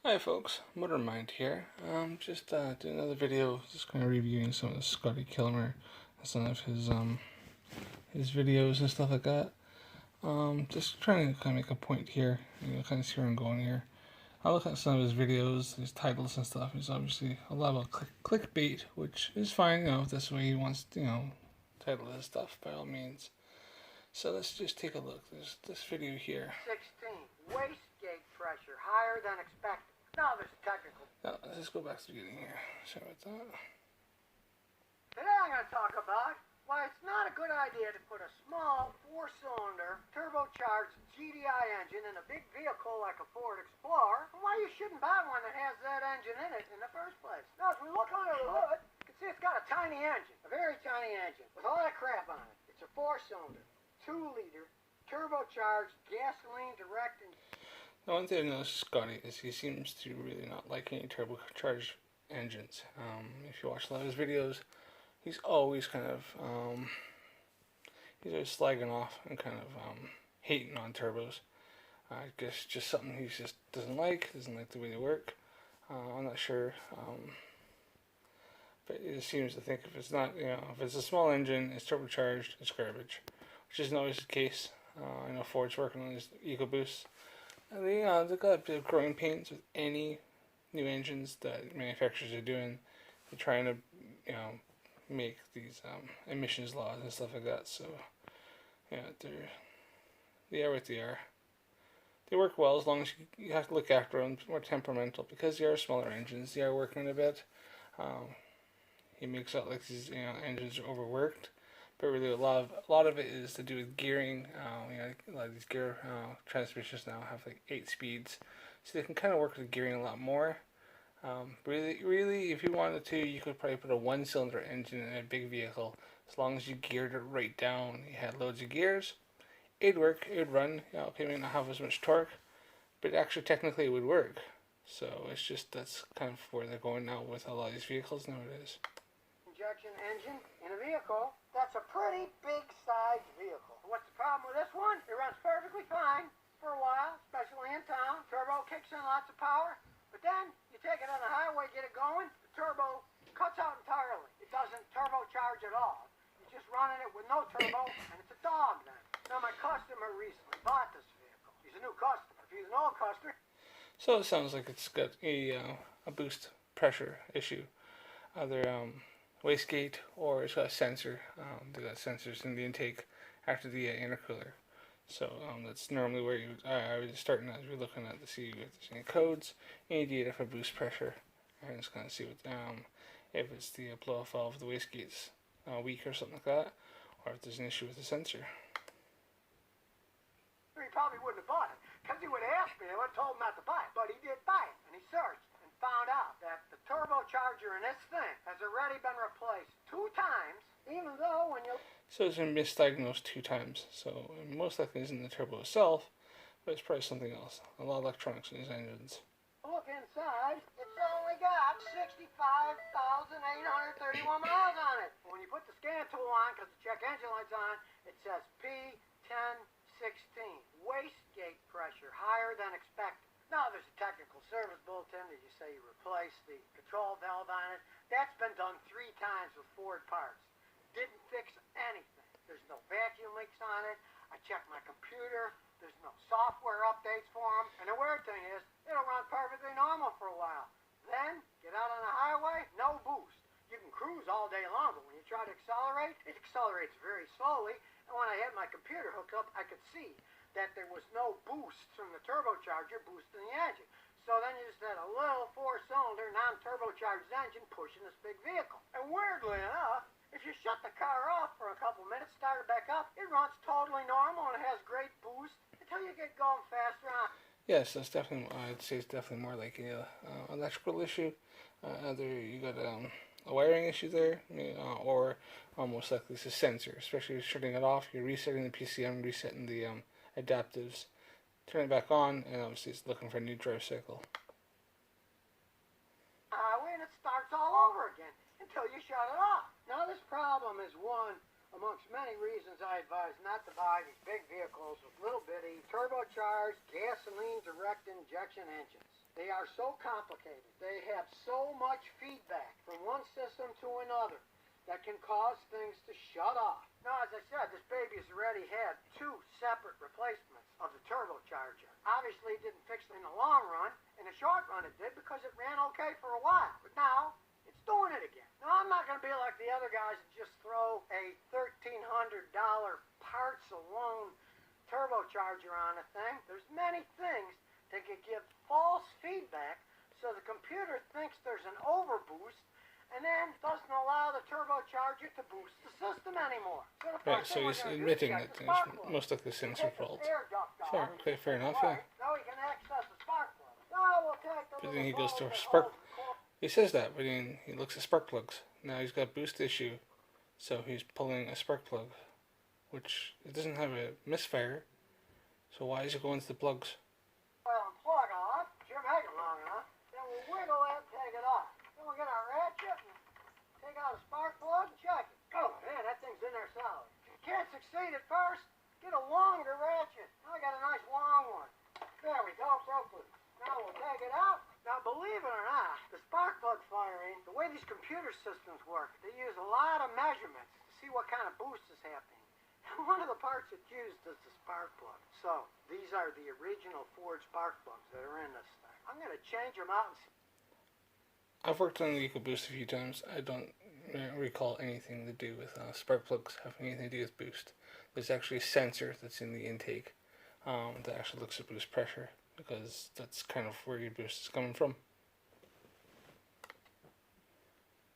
Hi folks, Motor Mind here. Just doing another video, just kind of reviewing some of the Scotty Kilmer, some of his videos and stuff like that. Just trying to kind of make a point here, kind of see where I'm going here. I look at some of his videos, his titles and stuff. He's obviously a lot of clickbait, which is fine, if that's the way he wants to, title his stuff by all means. So let's just take a look. There's this video here. 16. Wastegate pressure higher than expected. Now there's a technical. Now, let's just go back to the beginning here. Sorry about that. Today I'm going to talk about why it's not a good idea to put a small 4-cylinder turbocharged GDI engine in a big vehicle like a Ford Explorer, and why you shouldn't buy one that has that engine in it in the first place. Now as we look under the hood, you can see it's got a tiny engine, a very tiny engine, with all that crap on it. It's a 4-cylinder, 2-liter, turbocharged, gasoline direct injection. The one thing I noticed with Scotty is he seems to really not like any turbocharged engines. If you watch a lot of his videos, he's always kind of he's always slagging off and kind of hating on turbos. I guess just something he just doesn't like the way they work. I'm not sure, but he seems to think if it's not, if it's a small engine, it's turbocharged, it's garbage, which isn't always the case. I know Ford's working on his EcoBoost. They've got a bit of growing pains with any new engines that manufacturers are doing. They're trying to, make these emissions laws and stuff like that. So, they are what they are. They work well as long as you have to look after them. More temperamental because they are smaller engines. They are working a bit. He makes out like these engines are overworked. But really, a lot of it is to do with gearing. A lot of these gear transmissions now have like 8 speeds, so they can kind of work with gearing a lot more. Really, if you wanted to, you could probably put a 1-cylinder engine in a big vehicle. As long as you geared it right down, you had loads of gears, it'd work. It'd run. It may not have as much torque, but actually, technically, it would work. So it's just that's kind of where they're going now with a lot of these vehicles nowadays. Injection engine in a vehicle. That's a pretty big sized vehicle. What's the problem with this one? It runs perfectly fine for a while, especially in town. Turbo kicks in lots of power, but then you take it on the highway, get it going, the turbo cuts out entirely. It doesn't turbocharge at all. You're just running it with no turbo, and it's a dog then. Now my customer recently bought this vehicle. He's a new customer. If he's an old customer. So it sounds like it's got a boost pressure issue. Either wastegate or it's got a sensor. They got sensors in the intake after the intercooler. So that's normally where I was starting as we're looking at to see if there's any codes, any data for boost pressure, and just kind of see what if it's the blow-off valve of the wastegate's weak or something like that, or if there's an issue with the sensor. He probably wouldn't have bought it because he would have asked me. I would have told him not to buy it, but he did buy it, and he searched. Found out that the turbocharger in this thing has already been replaced 2 times, even though when you... So it's been misdiagnosed 2 times, so most likely isn't the turbo itself, but it's probably something else. A lot of electronics in these engines. Look inside, it's only got 65,831 miles on it. When you put the scan tool on, because the check engine light's on, it says P1016, wastegate pressure higher than expected. Now there's a technical service bulletin that you say you replace the control valve on it. That's been done 3 times with Ford parts. Didn't fix anything. There's no vacuum leaks on it. I checked my computer. There's no software updates for them. And the weird thing is, it'll run perfectly normal for a while. Then, get out on the highway, no boost. You can cruise all day long, but when you try to accelerate, it accelerates very slowly. And when I had my computer hooked up, I could see that there was no boost from the turbocharger boosting the engine. So then you just had a little 4-cylinder, non-turbocharged engine pushing this big vehicle. And weirdly enough, if you shut the car off for a couple minutes, start it back up, it runs totally normal and it has great boost until you get going faster on. Yes, that's definitely, I'd say it's definitely more like an electrical issue. Either you got a wiring issue there, or most likely it's a sensor. Especially if you're shutting it off, you're resetting the PCM, resetting the adaptives, turn it back on, and obviously it's looking for a new drive cycle. And it starts all over again until you shut it off. Now this problem is one amongst many reasons I advise not to buy these big vehicles with little bitty turbocharged gasoline direct injection engines. They are so complicated. They have so much feedback from one system to another that can cause things to shut off. Now, as I said, this baby has already had 2 separate replacements of the turbocharger. Obviously, it didn't fix it in the long run. In the short run, it did because it ran okay for a while. But now, it's doing it again. Now, I'm not going to be like the other guys and just throw a $1,300 parts alone turbocharger on a thing. There's many things that can give false feedback so the computer thinks there's an overboost and then doesn't allow the turbocharger to boost the system anymore. Right, so he's admitting that it's most likely sensor fault. Fair enough, yeah. Now we can access the spark plug. Now we'll take the But then he goes to a spark. He says that, but then he looks at spark plugs. Now he's got a boost issue, so he's pulling a spark plug, which it doesn't have a misfire. So why is it going to the plugs? Well, plug off. Sure make it long enough. Then we'll wiggle it and take it off. Then we'll get our ratchet and take out a spark plug and check it. Oh man, that thing's in there solid. If you can't succeed at first, get a longer ratchet. Now I got a nice long one. There we go, broke loose. Now we'll take it out. Now believe it or not, the spark plug firing, the way these computer systems work, they use a lot of measurements to see what kind of boost is happening. And one of the parts it's used is the spark plug. So these are the original Ford spark plugs that are in this thing. I'm going to change them out and see. I've worked on the EcoBoost a few times. I don't recall anything to do with spark plugs having anything to do with boost. There's actually a sensor that's in the intake that actually looks at boost pressure, because that's kind of where your boost is coming from.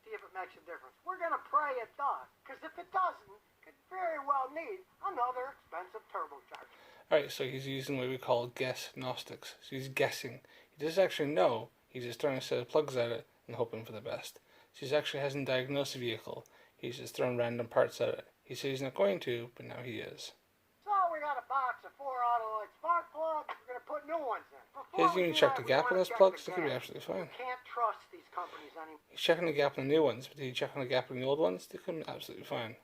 See if it makes a difference. We're going to pray it does, because if it doesn't, it could very well need another expensive turbocharger. Alright, so he's using what we call guess-gnostics. So he's guessing. He doesn't actually know. He's just throwing a set of plugs at it and hoping for the best. So he actually hasn't diagnosed the vehicle. He's just throwing random parts at it. He said he's not going to, but now he is. So we got a box of 4 Automotive spark plugs. We're going to put new ones in. He hasn't even checked the gap on those plugs. They could be absolutely fine. You can't trust these companies anymore. He's checking the gap on the new ones, but did he check on the gap on the old ones? They could be absolutely fine.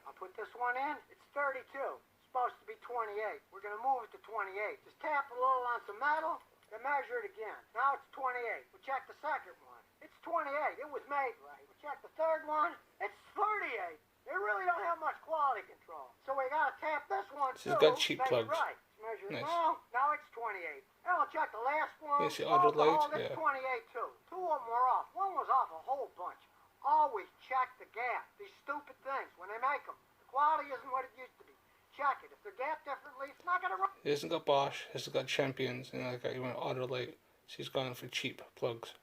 I'll put this one in. It's 32. It's supposed to be 28. We're going to move it to 28. Just tap a little on some metal, then measure it again. Now it's 28. We check the second one. It's 28. It was made right. We check the third one. It's 38. They really don't have much quality control. So we got to tap this one too. He's got cheap plugs. Right. Measure it Nice. now. Now it's 28. And we'll check the last one. You see auto light? It's Yeah. 28 too. 2 of them were off. One was off a whole bunch. Always check the gap. These stupid things, when they make them, the quality isn't what it used to be. Check it. If they're gapped differently, it's not going to run. He hasn't got Bosch. He hasn't got Champions. And like he went auto light. So he's gone for cheap plugs.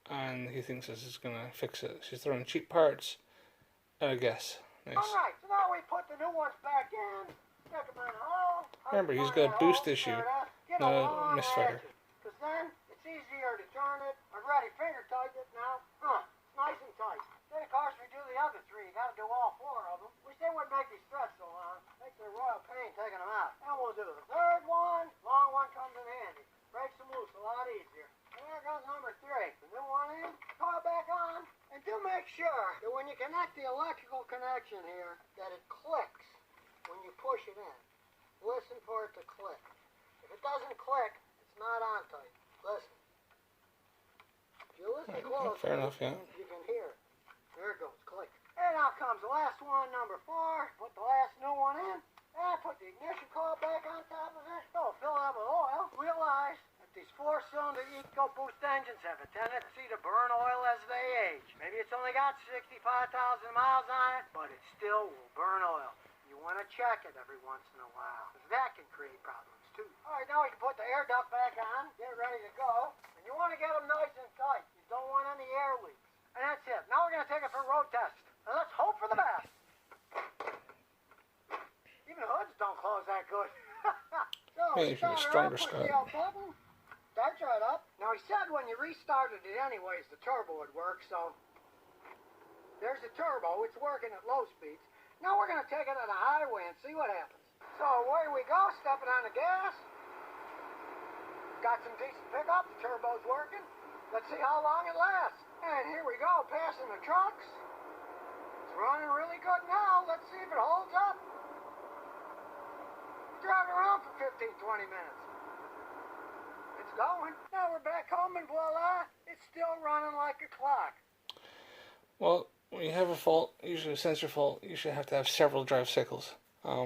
And he thinks this is going to fix it. She's throwing cheap parts at a guess. Nice. Alright, so now we put the new ones back in. Stick them in the hole. Remember, he's got a boost issue, not a misfire. Because then it's easier to turn it. I've already finger tightened it now. It's nice and tight. Then of course we do the other 3. You got to do all 4 of them. Wish they wouldn't make these stretch so long. Makes me a royal pain taking them out. And we'll do the third one. Long one comes in handy. Breaks them loose a lot easier. And there goes number 3. The new one in. Car back on. And do make sure that when you connect the electrical connection here, that it clicks when you push it in. Listen for it to click. If it doesn't click, it's not on tight. Listen. If you listen close, fair enough, yeah. you can hear it. There it goes, click. And now comes the last one, number 4. Put the last new one in. And put the ignition coil back on top of it. So fill it up with oil. Realize that these 4-cylinder EcoBoost engines have a tendency to burn oil as they age. Maybe it's only got 65,000 miles on it, but it still will burn oil. You want to check it every once in a while, because that can create problems too. Alright, now we can put the air duct back on, get it ready to go. And you want to get them nice and tight. You don't want any air leaks. And that's it. Now we're going to take it for a road test. And let's hope for the best. Even hoods don't close that good. So, Maybe if you're stronger, Scott. button, starts right up. Now he said when you restarted it anyways, the turbo would work, so there's the turbo. It's working at low speeds. Now we're going to take it at a highway and see what happens. So away we go, stepping on the gas. Got some decent pickup, the turbo's working. Let's see how long it lasts. And here we go, passing the trucks. It's running really good now. Let's see if it holds up. We're driving around for 15-20 minutes. It's going. Now we're back home and voila, it's still running like a clock. Well, when you have a fault, usually a sensor fault, you should have to have several drive cycles.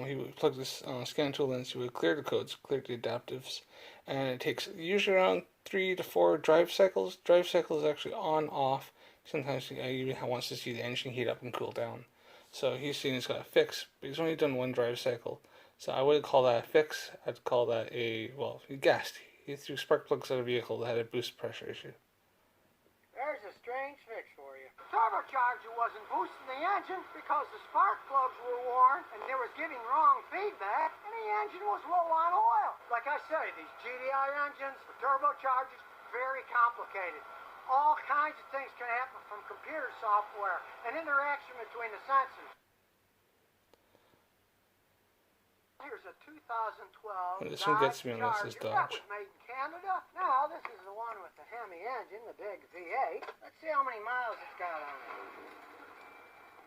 He would plug this scan tool in, so he would clear the codes, clear the adaptives, and it takes usually around 3 to 4 drive cycles. Drive cycle is actually on, off. Sometimes he even wants to see the engine heat up and cool down. So he's seen he's got a fix, but he's only done one drive cycle. So I wouldn't call that a fix. I'd call that well, he gassed. He threw spark plugs at a vehicle that had a boost pressure issue. There's a strange fix for you. The turbocharger wasn't boosting the engine because the spark plugs were worn and they were giving wrong feedback, and the engine was low on oil. Like I say, these GDI engines, the turbochargers, very complicated. All kinds of things can happen from computer software and interaction between the sensors. Here's a 2012 This one gets me unless it's That Dodge. was made in Canada. Now, this is the one with the Hemi engine, the big V8. Let's see how many miles it's got on it.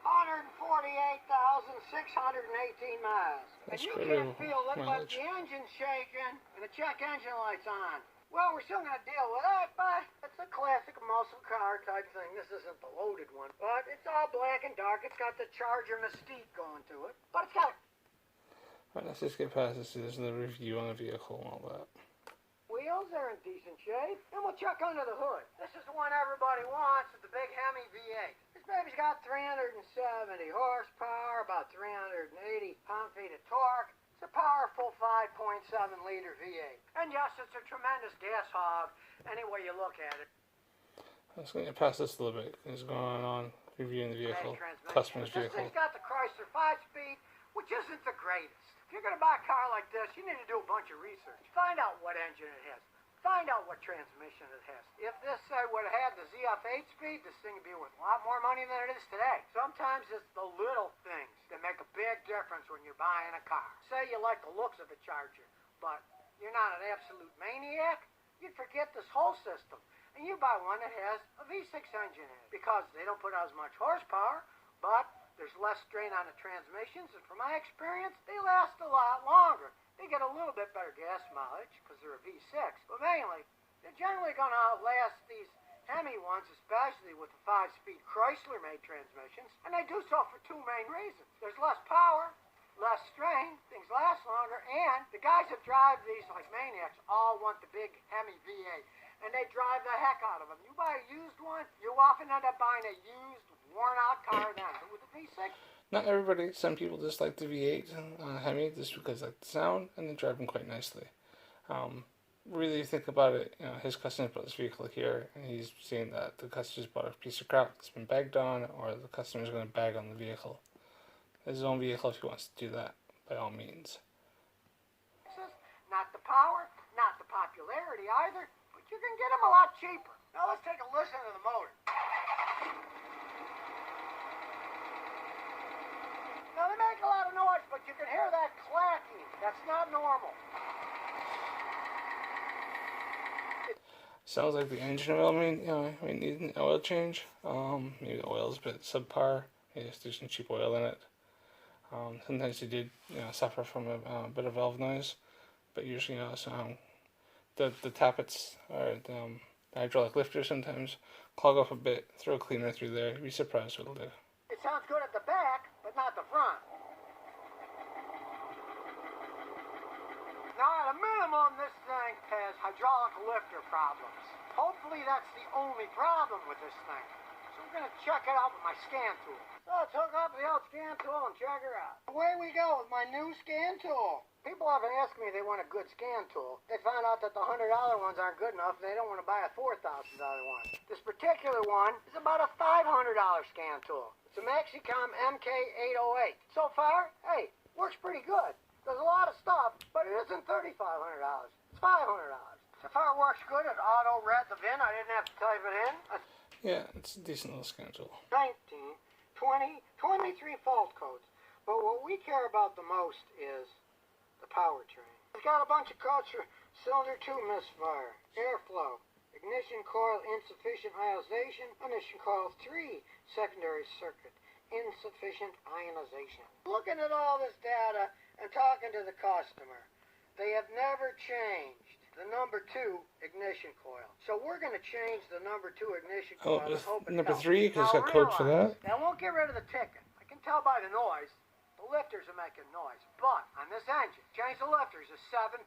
148,618 miles. That's and you pretty can't feel it, but mileage. the engine's shaking and the check engine light's on. Well, we're still going to deal with that, but it's a classic muscle car type thing. This isn't the loaded one, but it's all black and dark. It's got the Charger mystique going to it, but it's got Alright, let's just get past this. There's the review on the vehicle and all that. wheels. They're in decent shape. And we'll check under the hood. This is the one everybody wants, with the big Hemi V8. This baby's got 370 horsepower, about 380 pound-feet of torque. It's a powerful 5.7 liter V8. And yes, it's a tremendous gas hog, any way you look at it. Let's get past this a little bit. It's going on reviewing the vehicle, customer's This vehicle. thing's got the Chrysler 5-speed, which isn't the greatest. If you're going to buy a car like this, you need to do a bunch of research. Find out what engine it has. Find out what transmission it has. If this would have had the ZF 8-speed, this thing would be worth a lot more money than it is today. Sometimes it's the little things that make a big difference when you're buying a car. Say you like the looks of a Charger, but you're not an absolute maniac, you'd forget this whole system. And you buy one that has a V6 engine in it, because they don't put out as much horsepower, but there's less strain on the transmissions, and from my experience, they last a lot longer. They get a little bit better gas mileage, because they're a V6, but mainly, they're generally going to outlast these Hemi ones, especially with the 5-speed Chrysler-made transmissions, and they do so for two main reasons. There's less power, less strain, things last longer, and the guys that drive these like maniacs all want the big Hemi V8, and they drive the heck out of them. You buy a used one, you often end up buying a used, worn-out car then. But with the V6, Not everybody. Some people just like the V8 Hemi just because they like the sound and they drive them quite nicely. Really think about it, his customer bought this vehicle here, and he's seeing that the customer's bought a piece of crap that's been bagged on, or the customer's going to bag on the vehicle. His own vehicle, if he wants to do that, by all means. not the power, not the popularity either, but you can get them a lot cheaper. Now let's take a listen to the motor. Now they make a lot of noise, but you can hear that clacking. That's not normal. Sounds like the engine oil needs an oil change. Maybe the oil's a bit subpar. Maybe there's some cheap oil in it. Sometimes you did suffer from a bit of valve noise, but usually the tappets or the hydraulic lifter sometimes clog up a bit. Throw a cleaner through there. You'd be surprised what it'll do. It sounds good at the back, but not the front. Now, at a minimum, this thing has hydraulic lifter problems. Hopefully, that's the only problem with this thing. So we're going to check it out with my scan tool. So let's hook up the old scan tool and check her out. Away we go with my new scan tool. People often ask me if they want a good scan tool. They find out that the $100 ones aren't good enough and they don't want to buy a $4,000 one. This particular one is about a $500 scan tool. It's a Maxicom MK808. So far, hey, works pretty good. There's a lot of stuff, but it isn't $3,500. It's $500. So far it works good. It auto-read the VIN. I didn't have to type it in. Yeah, it's a decent little scan tool. 19, 20, 23 fault codes. But what we care about the most is the powertrain. It's got a bunch of codes for cylinder 2 misfire, airflow, ignition coil insufficient ionization, ignition coil 3 secondary circuit, insufficient ionization. Looking at all this data and talking to the customer, they have never changed the number 2 ignition coil. So we're going to change the number 2 ignition coil. Oh, and hope it number helps. 3, because it's Now got code for that. That won't get rid of the ticking. I can tell by the noise. The lifters are making noise. But on this engine, change the lifters is 7.2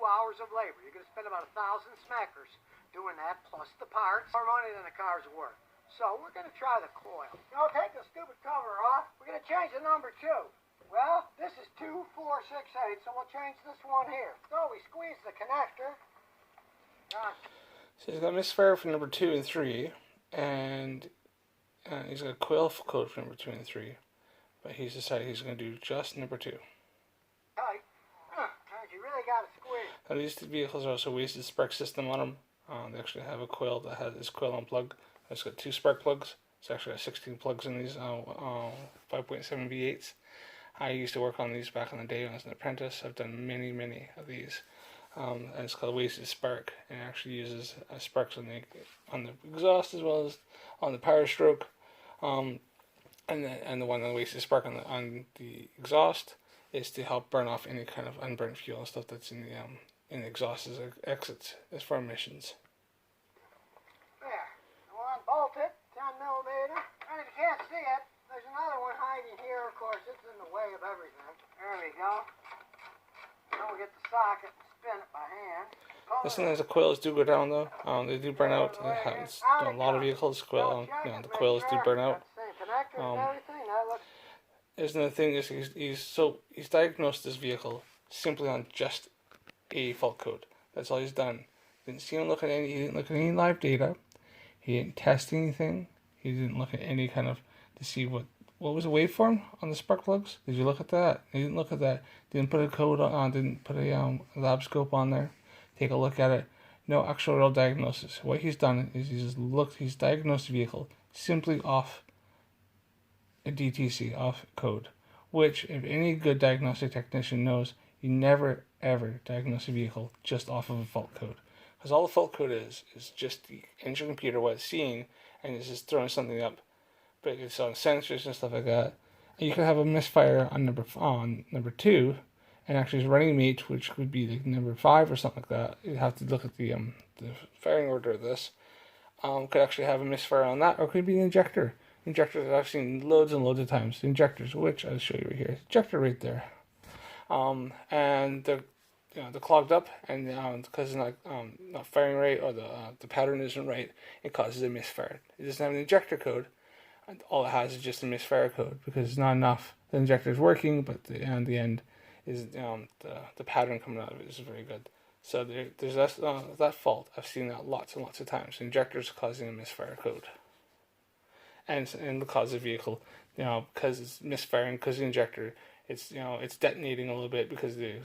hours of labor. You're going to spend about 1,000 smackers doing that, plus the parts. More money than the car's worth. So we're going to try the coil. Take the stupid cover off. We're going to change the number 2. Well, this is 2468, so we'll change this one here. So we squeeze the connector. So he's got misfire for number 2 and 3, and he's got a coil code for number 2 and 3, but he's decided he's going to do just number 2. Tight. You really got to squeeze. Now these vehicles are also wasted spark system on them. They actually have a coil that has this coil on plug. It's got 2 spark plugs. It's actually got 16 plugs in these 5.7 V8s. I used to work on these back in the day when I was an apprentice. I've done many of these. And it's called wasted spark, and it actually uses sparks on the exhaust as well as on the power stroke. And the one on the wasted spark on the exhaust is to help burn off any kind of unburnt fuel and stuff that's in the exhaust as it exits as for emissions. There. I'll unbolt it, 10mm. And if you can't see it, there's another one hiding here. Of course, it's in the way of everything. There we go. Now we'll get the socket and spin it by hand. Sometimes the coils do go down though. They do burn out. It happens on a lot of vehicles. The coils do burn out. There's another thing is he's diagnosed this vehicle simply on just a fault code. That's all he's done. He didn't look at any live data. He didn't test anything. He didn't look at any kind of to see what was the waveform on the spark plugs. Did you look at that? He didn't look at that. Didn't put a code on. Didn't put a lab scope on there. Take a look at it. No actual real diagnosis. What he's done is he's diagnosed the vehicle simply off a DTC, off code. Which, if any good diagnostic technician knows, you never ever diagnose a vehicle just off of a fault code. Because all the fault code is just the engine computer, what it's seeing, and it's just throwing something up. But it's on sensors and stuff like that. And you can have a misfire on number 2, and actually it's running mate, which would be like number 5 or something like that. You have to look at the firing order of this. Could actually have a misfire on that, or it could be an injector. Injectors that I've seen loads and loads of times. The injectors, which I'll show you right here. Injector right there. And they're clogged up, and because it's not firing right, or the pattern isn't right, it causes a misfire. It doesn't have an injector code. All it has is just a misfire code because it's not enough. The injector is working, but the end is the pattern coming out of it is very good. So there's that fault. I've seen that lots and lots of times. Injectors causing a misfire code, and the cause of the vehicle, because it's misfiring, because the injector, it's detonating a little bit because the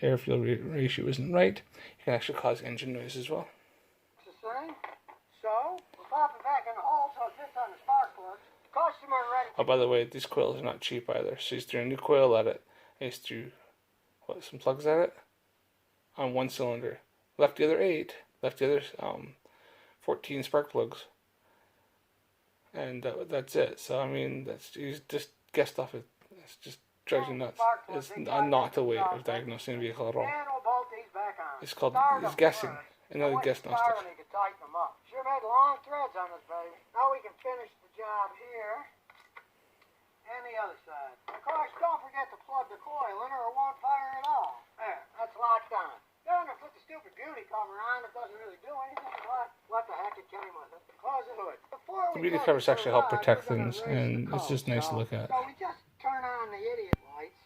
air fuel ratio isn't right. It can actually cause engine noise as well. It's the same. So we'll pop it back in the hole so it fits on the spark plug. Customer ready. Oh, by the way, these coils are not cheap either. So he's threw a new coil at it. He's threw some plugs at it on one cylinder. Left the other 8. Left the other 14 spark plugs. And that's it. So I mean, he's just guessed off it. It's just driving nuts. It's not the way of diagnosing a vehicle at all. It's called guessing. Another diagnostic. Sure made long threads on this baby. Now we can finish the job here and the other side. Of course, don't forget to plug the coil in or it won't fire at all. There, that's locked on. Then I put the stupid beauty cover on. It doesn't really do anything. What the heck? It came with it. Close the hood. The beauty covers actually help protect things, and it's just nice to look at. So we just turn on the idiot lights,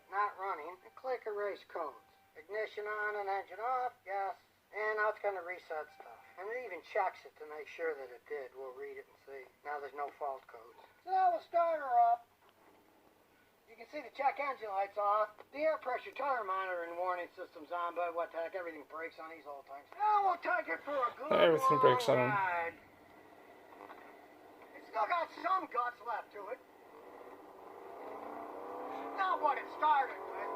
not running, and click erase codes. Ignition on and engine off, yes. And now it's going to reset stuff. And it even checks it to make sure that it did. We'll read it and see. Now there's no fault codes. So now we'll start her up. You can see the check engine lights off. The air pressure tire monitoring warning system's on, but what the heck, everything breaks on these old things. Now we'll take it for a good everything breaks on them. ride. It's still got some guts left to it. Not what it started with.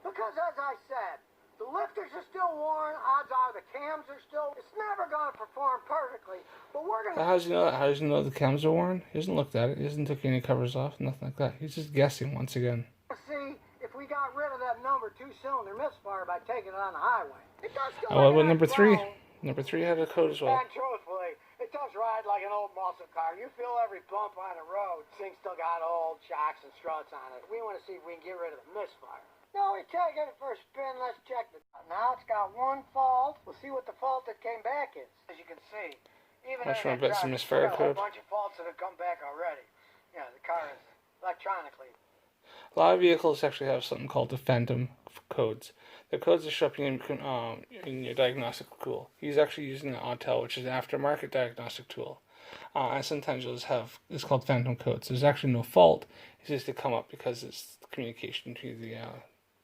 Because as I said, the lifters are still worn, odds are the cams are still, it's never going to perform perfectly, but we're going to... How does he know that? How does he know the cams are worn? He hasn't looked at it. He hasn't took any covers off, nothing like that. He's just guessing once again. See if we got rid of that number 2 cylinder misfire by taking it on the highway. It does go Oh, like well, an number 3. grown. Number 3 had a code as well. And truthfully, it does ride like an old muscle car. You feel every bump on the road. This thing still got old shocks and struts on it. We want to see if we can get rid of the misfire. Now we take it for a spin. Let's check it. Now it's got one fault. We'll see what the fault that came back is. As you can see, even Much more in bits of misfire a code. whole bunch of faults that have come back already. Yeah, the car is electronically. A lot of vehicles actually have something called the phantom codes. The codes that show up in your diagnostic tool. He's actually using the Autel, which is an aftermarket diagnostic tool. And sometimes you'll just have, it's called phantom codes. There's actually no fault. It's just to come up because it's the communication between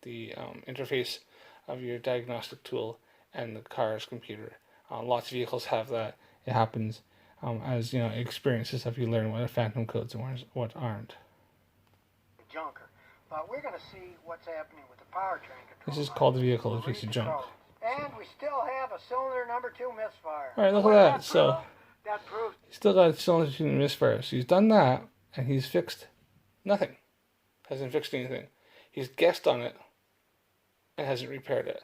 the interface of your diagnostic tool and the car's computer. Lots of vehicles have that. It happens as experiences of you learn what are phantom codes and what aren't. Junker. But we're going to see what's happening with the powertrain control. This is called the vehicle as a piece of junk. And we still have a cylinder number 2 misfire. Alright, look at that. So that proves he's still got a cylinder 2 misfire. So he's done that and he's fixed nothing. Hasn't fixed anything. He's guessed on it and hasn't repaired it.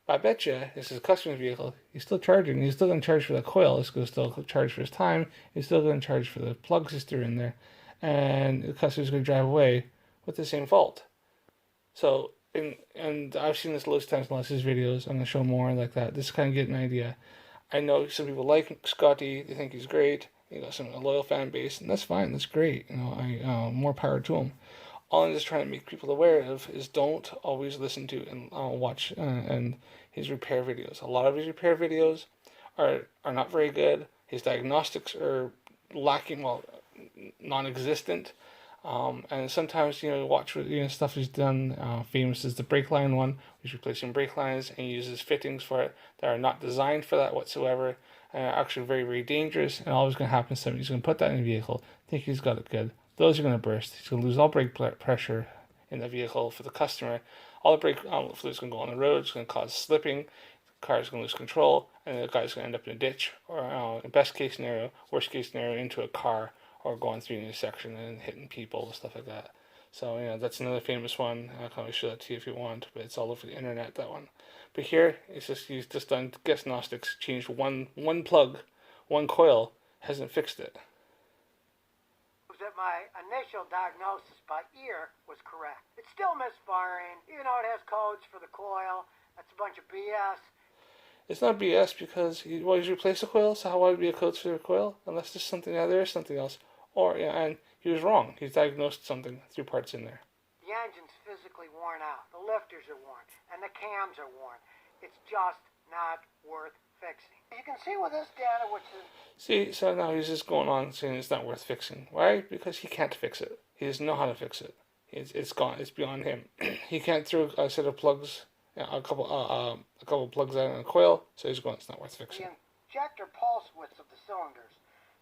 But I bet you this is a customer's vehicle. He's still charging. He's still going to charge for the coil. He's going to still charge for his time. He's still going to charge for the plugs that are in there. And the customer's going to drive away with the same fault. So, and I've seen this loads of times in lots of his videos. I'm going to show more like that. This kind of get an idea. I know some people like Scotty. They think he's great. He got a loyal fan base, and that's fine. That's great. More power to him. All I'm just trying to make people aware of is don't always listen to and watch and his repair videos. A lot of his repair videos are not very good. His diagnostics are lacking, non-existent. And sometimes watch stuff he's done. Famous is the brake line one. He's replacing brake lines and he uses fittings for it that are not designed for that whatsoever, and are actually very, very dangerous. And all that's going to happen is somebody's going to put that in the vehicle, think he's got it good. Those are going to burst. He's going to lose all brake pressure in the vehicle for the customer. All the brake fluid is going to go on the road. It's going to cause slipping. The car is going to lose control, and the guy's going to end up in a ditch, or in best case scenario, worst case scenario, into a car, or going through an intersection and hitting people and stuff like that. So that's another famous one. I can always show that to you if you want, but it's all over the internet, that one. But here, he's just done Diagnostics, changed one plug, one coil, hasn't fixed it. That my initial diagnosis by ear was correct. It's still misfiring, even though it has codes for the coil. That's a bunch of BS. It's not BS because he's replaced the coil, so how would it be a code for the coil? Unless there's something there is something else. Or, and he was wrong. He's diagnosed something through parts in there. The engine's physically worn out. The lifters are worn. And the cams are worn. It's just not worth fixing. You can see with this data, which is... See, so now he's just going on saying it's not worth fixing. Why? Because he can't fix it. He doesn't know how to fix it. It's gone. It's beyond him. He can't throw a set of plugs, a couple plugs out in a coil, so he's going, it's not worth fixing. The injector pulse widths of the cylinders,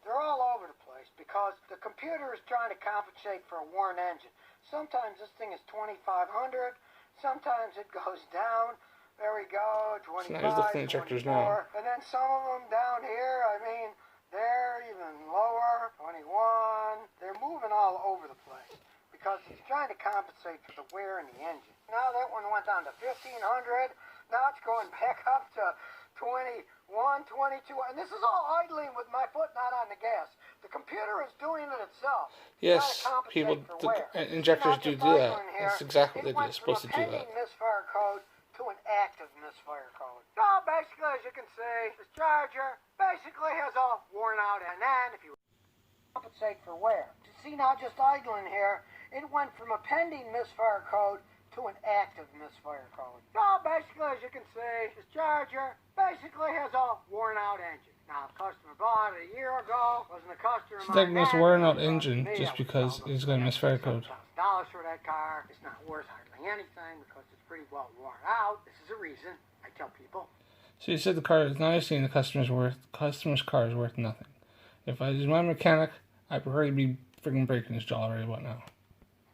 they're all over the place because the computer is trying to compensate for a worn engine. Sometimes this thing is 2500, sometimes it goes down. There we go, 25, so now he's looking at injectors 24, now. and then some of them down here, they're even lower, 21. They're moving all over the place because it's trying to compensate for the wear in the engine. Now that one went down to 1500. Now it's going back up to 21, 22, and this is all idling with my foot not on the gas. The computer is doing it itself. Yes, injectors do that. That's exactly what they're supposed to do that. Misfire code to an active misfire code. So basically, as you can see, this charger basically has all worn out, and then if you compensate for wear, you see now just idling here, it went from a pending misfire code to an active misfire code. So basically, as you can see, this charger basically has all worn out engine. Now, the customer bought it a year ago, wasn't a customer. It's diagnosed worn out engine just because it's got a misfire code. $1,000 for that car. It's not worth hardly anything because it's pretty well worn out. This is a reason I tell people. So you said the car is now you're saying the customer's car is worth nothing. If I was my mechanic, I'd probably be freaking breaking his jaw right about now.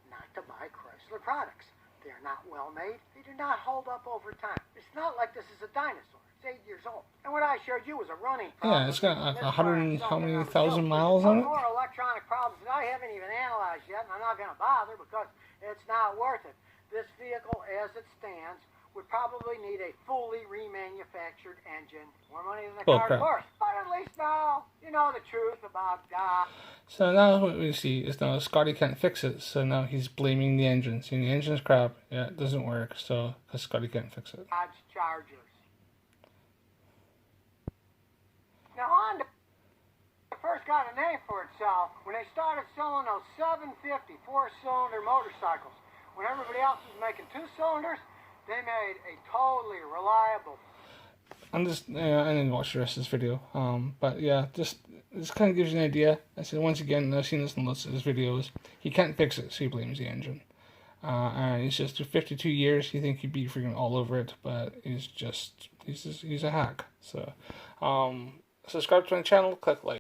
Not to buy Chrysler products. They are not well made. They do not hold up over time. It's not like this is a dinosaur. It's 8 years old. And what I showed you was a running problem. Yeah, it's got 100 how many thousand miles on it? More electronic problems that I haven't even analyzed yet, and I'm not going to bother because it's not worth it. this vehicle, as it stands, would probably need a fully remanufactured engine. More money than the car, of course. But at least now you know the truth about So now what we see is now Scotty can't fix it. So now he's blaming the engine. See, the engine's crap. Yeah, it doesn't work. So because Scotty can't fix it. Dodge Chargers. Now Honda first got a name for itself when they started selling those 750 four-cylinder motorcycles. When everybody else was making 2 cylinders, they made a totally reliable. I didn't watch the rest of this video. But yeah, this kind of gives you an idea. I said once again, I've seen this in lots of his videos. He can't fix it, so he blames the engine. And he's just 52 years. You think he'd be freaking all over it, but he's a hack. So, subscribe to my channel, click like.